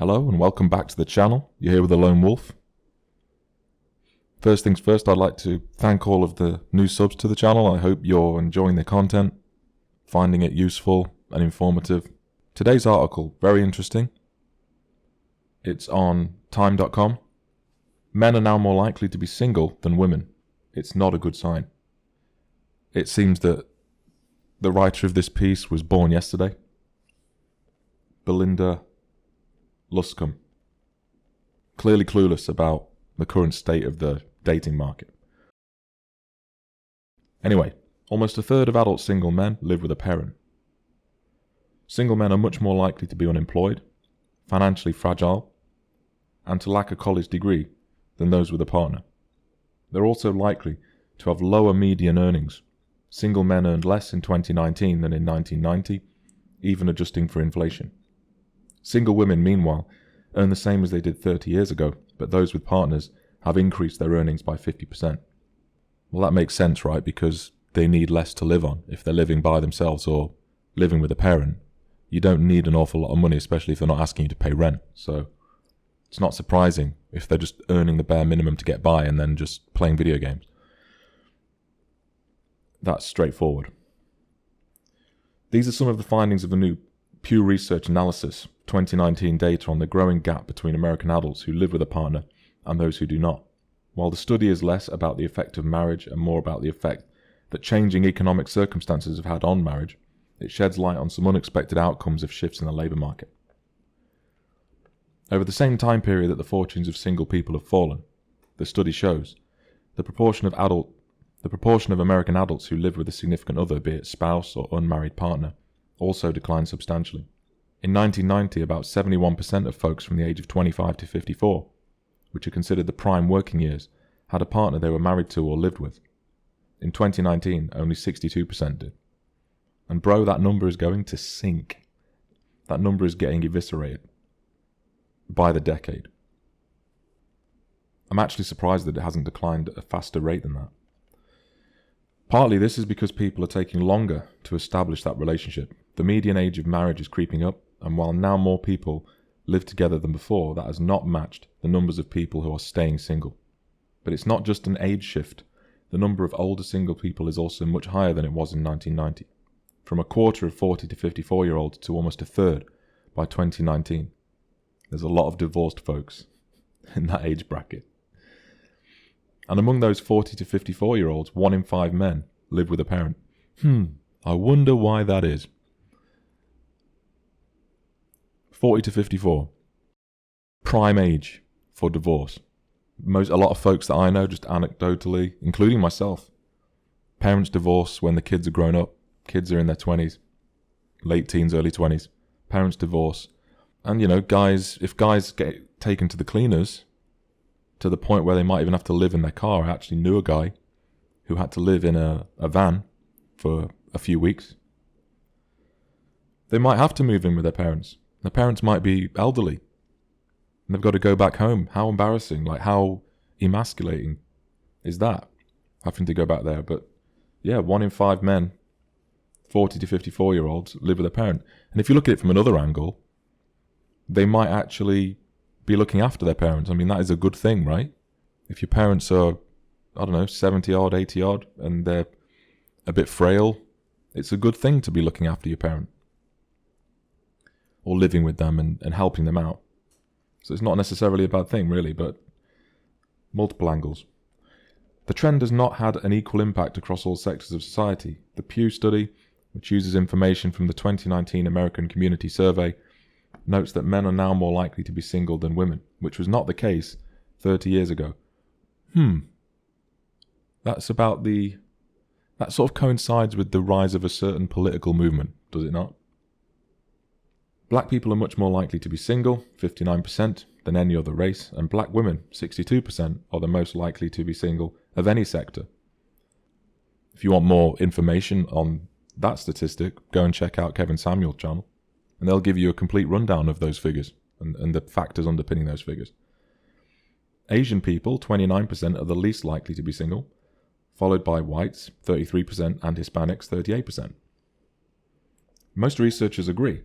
Hello and welcome back to the channel. You're here with the Lone Wolf. First things first, I'd like to thank all of the new subs to the channel. I hope you're enjoying the content, finding it useful and informative. Today's article, very interesting. It's on time.com. Men are now more likely to be single than women. It's not a good sign. It seems that the writer of this piece was born yesterday. Belinda Luscombe, clearly clueless about the current state of the dating market. Anyway, almost a third of adult single men live with a parent. Single men are much more likely to be unemployed, financially fragile, and to lack a college degree than those with a partner. They're also likely to have lower median earnings. Single men earned less in 2019 than in 1990, even adjusting for inflation. Single women, meanwhile, earn the same as they did 30 years ago, but those with partners have increased their earnings by 50%. Well, that makes sense, right? Because they need less to live on. If they're living by themselves or living with a parent, you don't need an awful lot of money, especially if they're not asking you to pay rent. So it's not surprising if they're just earning the bare minimum to get by and then just playing video games. That's straightforward. These are some of the findings of a new Pew Research analysis, 2019 data on the growing gap between American adults who live with a partner and those who do not. While the study is less about the effect of marriage and more about the effect that changing economic circumstances have had on marriage, it sheds light on some unexpected outcomes of shifts in the labour market. Over the same time period that the fortunes of single people have fallen, the study shows, the proportion of American adults who live with a significant other, be it spouse or unmarried partner, also declined substantially. In 1990, about 71% of folks from the age of 25 to 54, which are considered the prime working years, had a partner they were married to or lived with. In 2019, only 62% did. And bro, that number is going to sink. That number is getting eviscerated by the decade. I'm actually surprised that it hasn't declined at a faster rate than that. Partly this is because people are taking longer to establish that relationship. The median age of marriage is creeping up, and while now more people live together than before, that has not matched the numbers of people who are staying single. But it's not just an age shift. The number of older single people is also much higher than it was in 1990. From a quarter of 40 to 54-year-olds to almost a third by 2019. There's a lot of divorced folks in that age bracket. And among those 40 to 54-year-olds, 1 in 5 men live with a parent. I wonder why that is. 40 to 54. Prime age for divorce. A lot of folks that I know, just anecdotally, including myself, parents divorce when the kids are grown up. Kids are in their 20s, late teens, early 20s. Parents divorce. And, if guys get taken to the cleaners, to the point where they might even have to live in their car. I actually knew a guy who had to live in a van for a few weeks. They might have to move in with their parents. Their parents might be elderly. And they've got to go back home. How embarrassing, how emasculating is that, having to go back there? But yeah, 1 in 5 men, 40 to 54-year-olds, live with a parent. And if you look at it from another angle, they might actually be looking after their parents. I mean, that is a good thing, right? If your parents are, 70 odd, 80 odd, and they're a bit frail, it's a good thing to be looking after your parent. Or living with them and helping them out. So it's not necessarily a bad thing, really, but multiple angles. The trend has not had an equal impact across all sectors of society. The Pew study, which uses information from the 2019 American Community Survey, notes that men are now more likely to be single than women, which was not the case 30 years ago. That sort of coincides with the rise of a certain political movement, does it not? Black people are much more likely to be single, 59%, than any other race, and black women, 62%, are the most likely to be single of any sector. If you want more information on that statistic, go and check out Kevin Samuel's channel. And they'll give you a complete rundown of those figures and the factors underpinning those figures. Asian people, 29%, are the least likely to be single, followed by whites, 33%, and Hispanics, 38%. Most researchers agree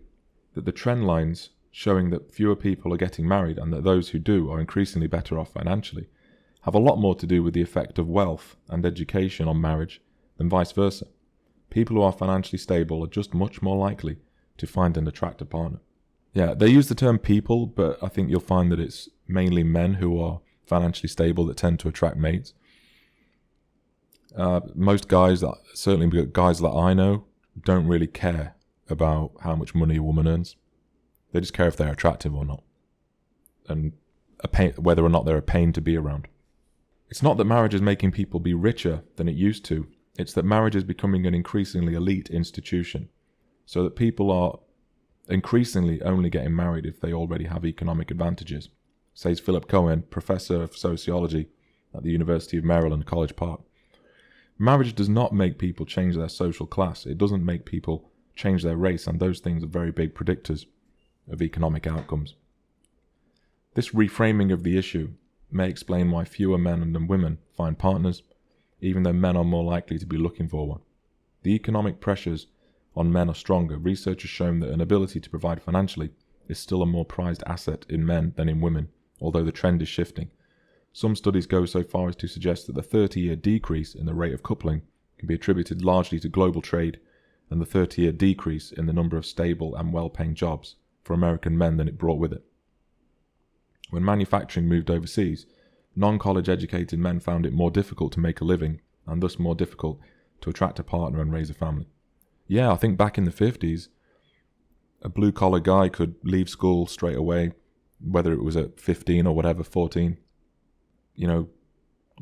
that the trend lines showing that fewer people are getting married and that those who do are increasingly better off financially, have a lot more to do with the effect of wealth and education on marriage than vice versa. People who are financially stable are just much more likely to find an attractive partner. Yeah, they use the term people, but I think you'll find that it's mainly men who are financially stable that tend to attract mates. Most guys, certainly guys that I know, don't really care about how much money a woman earns. They just care if they're attractive or not, and whether or not they're a pain to be around. It's not that marriage is making people be richer than it used to. It's that marriage is becoming an increasingly elite institution, so that people are increasingly only getting married if they already have economic advantages, says Philip Cohen, professor of sociology at the University of Maryland, College Park. Marriage does not make people change their social class. It doesn't make people change their race, and those things are very big predictors of economic outcomes. This reframing of the issue may explain why fewer men than women find partners, even though men are more likely to be looking for one. The economic pressures on men are stronger. Research has shown that an ability to provide financially is still a more prized asset in men than in women, although the trend is shifting. Some studies go so far as to suggest that the 30-year decrease in the rate of coupling can be attributed largely to global trade, and the 30-year decrease in the number of stable and well-paying jobs for American men than it brought with it. When manufacturing moved overseas, non-college educated men found it more difficult to make a living, and thus more difficult to attract a partner and raise a family. Yeah, I think back in the 50s, a blue-collar guy could leave school straight away, whether it was at 15 or whatever, 14,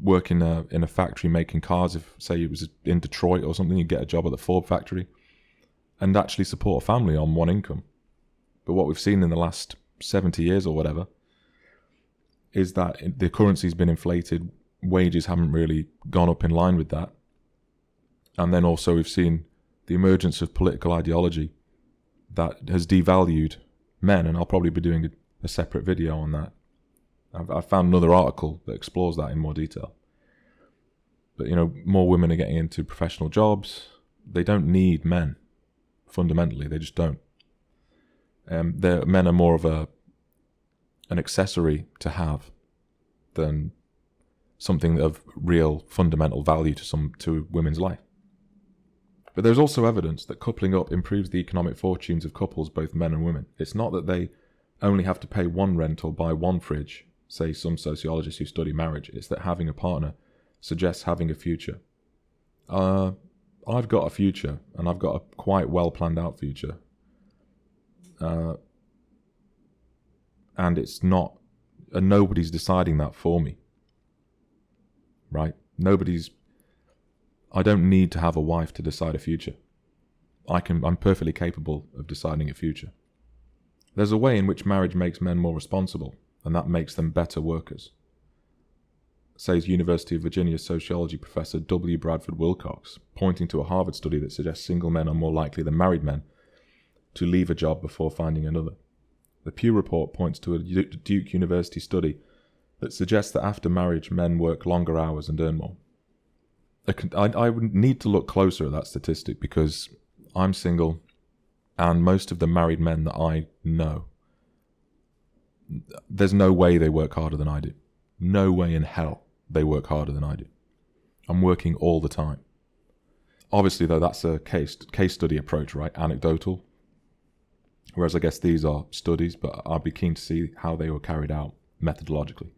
work in a factory making cars. If, say, it was in Detroit or something, you'd get a job at the Ford factory and actually support a family on one income. But what we've seen in the last 70 years or whatever is that the currency's been inflated, wages haven't really gone up in line with that. And then also we've seen the emergence of political ideology that has devalued men, and I'll probably be doing a separate video on that. I've found another article that explores that in more detail. But, more women are getting into professional jobs. They don't need men, fundamentally. They just don't. Men are more of an accessory to have than something of real fundamental value to women's life. But there's also evidence that coupling up improves the economic fortunes of couples, both men and women. It's not that they only have to pay one rent or buy one fridge, say some sociologists who study marriage. It's that having a partner suggests having a future. I've got a future, and I've got a quite well planned out future. And it's not, and nobody's deciding that for me, right? I don't need to have a wife to decide a future. I'm perfectly capable of deciding a future. There's a way in which marriage makes men more responsible, and that makes them better workers, says University of Virginia sociology professor W. Bradford Wilcox, pointing to a Harvard study that suggests single men are more likely than married men to leave a job before finding another. The Pew report points to a Duke University study that suggests that after marriage, men work longer hours and earn more. I would need to look closer at that statistic because I'm single, and most of the married men that I know, there's no way they work harder than I do. No way in hell they work harder than I do. I'm working all the time. Obviously, though, that's a case study approach, right? Anecdotal. Whereas I guess these are studies, but I'd be keen to see how they were carried out methodologically.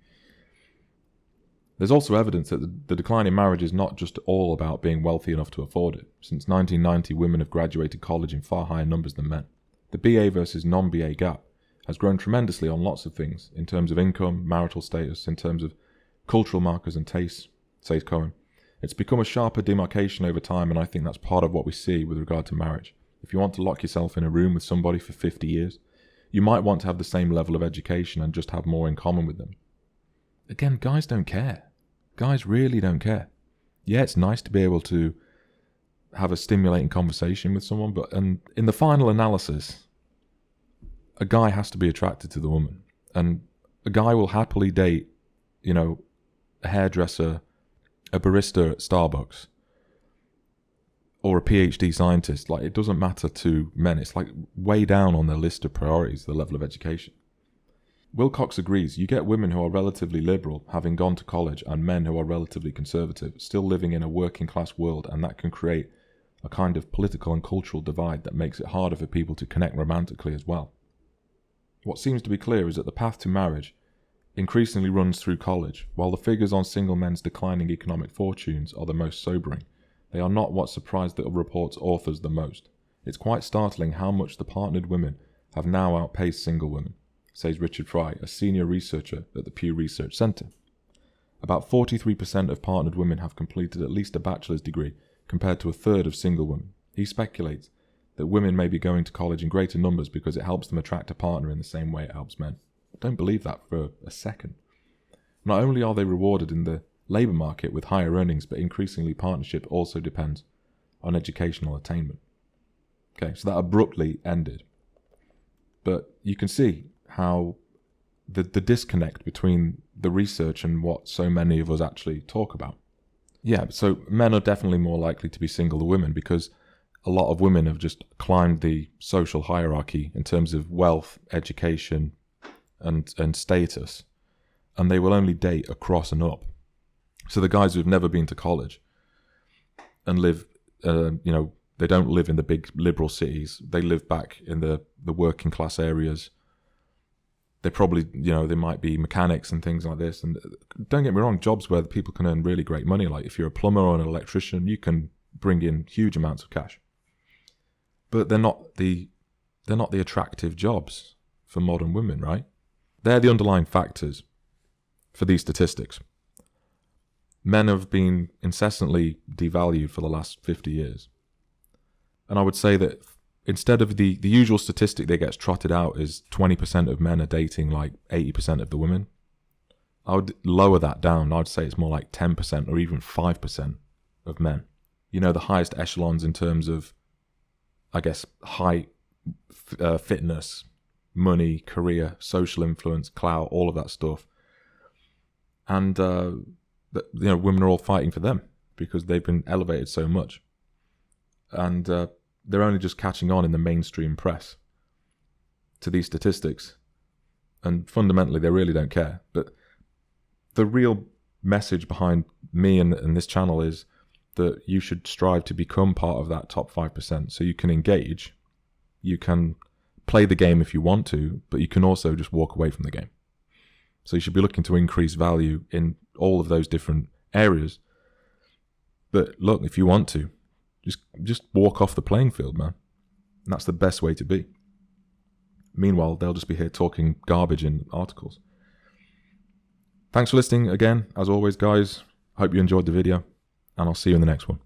There's also evidence that the decline in marriage is not just all about being wealthy enough to afford it. Since 1990, women have graduated college in far higher numbers than men. The BA versus non-BA gap has grown tremendously on lots of things, in terms of income, marital status, in terms of cultural markers and tastes, says Cohen. It's become a sharper demarcation over time, and I think that's part of what we see with regard to marriage. If you want to lock yourself in a room with somebody for 50 years, you might want to have the same level of education and just have more in common with them. Again, guys don't care. Guys really don't care. Yeah, it's nice to be able to have a stimulating conversation with someone, but in the final analysis, a guy has to be attracted to the woman. And a guy will happily date, a hairdresser, a barista at Starbucks, or a PhD scientist. Like, it doesn't matter to men. It's like way down on their list of priorities, the level of education. Wilcox agrees. You get women who are relatively liberal, having gone to college, and men who are relatively conservative, still living in a working class world, and that can create a kind of political and cultural divide that makes it harder for people to connect romantically as well. What seems to be clear is that the path to marriage increasingly runs through college. While the figures on single men's declining economic fortunes are the most sobering, they are not what surprised the report's authors the most. It's quite startling how much the partnered women have now outpaced single women, says Richard Fry, a senior researcher at the Pew Research Centre. About 43% of partnered women have completed at least a bachelor's degree, compared to a third of single women. He speculates that women may be going to college in greater numbers because it helps them attract a partner in the same way it helps men. I don't believe that for a second. Not only are they rewarded in the labour market with higher earnings, but increasingly partnership also depends on educational attainment. Okay, so that abruptly ended. But you can see how the disconnect between the research and what so many of us actually talk about. Yeah, so men are definitely more likely to be single than women because a lot of women have just climbed the social hierarchy in terms of wealth, education, and status, and they will only date across and up. So the guys who've never been to college and live, they don't live in the big liberal cities. They live back in the working class areas. They probably, they might be mechanics and things like this. And don't get me wrong, jobs where people can earn really great money. Like if you're a plumber or an electrician, you can bring in huge amounts of cash. But they're not the attractive jobs for modern women, right? They're the underlying factors for these statistics. Men have been incessantly devalued for the last 50 years. And I would say that instead of the usual statistic that gets trotted out is 20% of men are dating like 80% of the women, I would lower that down. I would say it's more like 10% or even 5% of men. The highest echelons in terms of, I guess, height, fitness, money, career, social influence, clout, all of that stuff. And, women are all fighting for them because they've been elevated so much. And they're only just catching on in the mainstream press to these statistics. And fundamentally, they really don't care. But the real message behind me and this channel is that you should strive to become part of that top 5%. So you can engage, you can play the game if you want to, but you can also just walk away from the game. So you should be looking to increase value in all of those different areas. But look, if you want to, just walk off the playing field, man. And that's the best way to be. Meanwhile, they'll just be here talking garbage in articles. Thanks for listening again. As always, guys, hope you enjoyed the video, and I'll see you in the next one.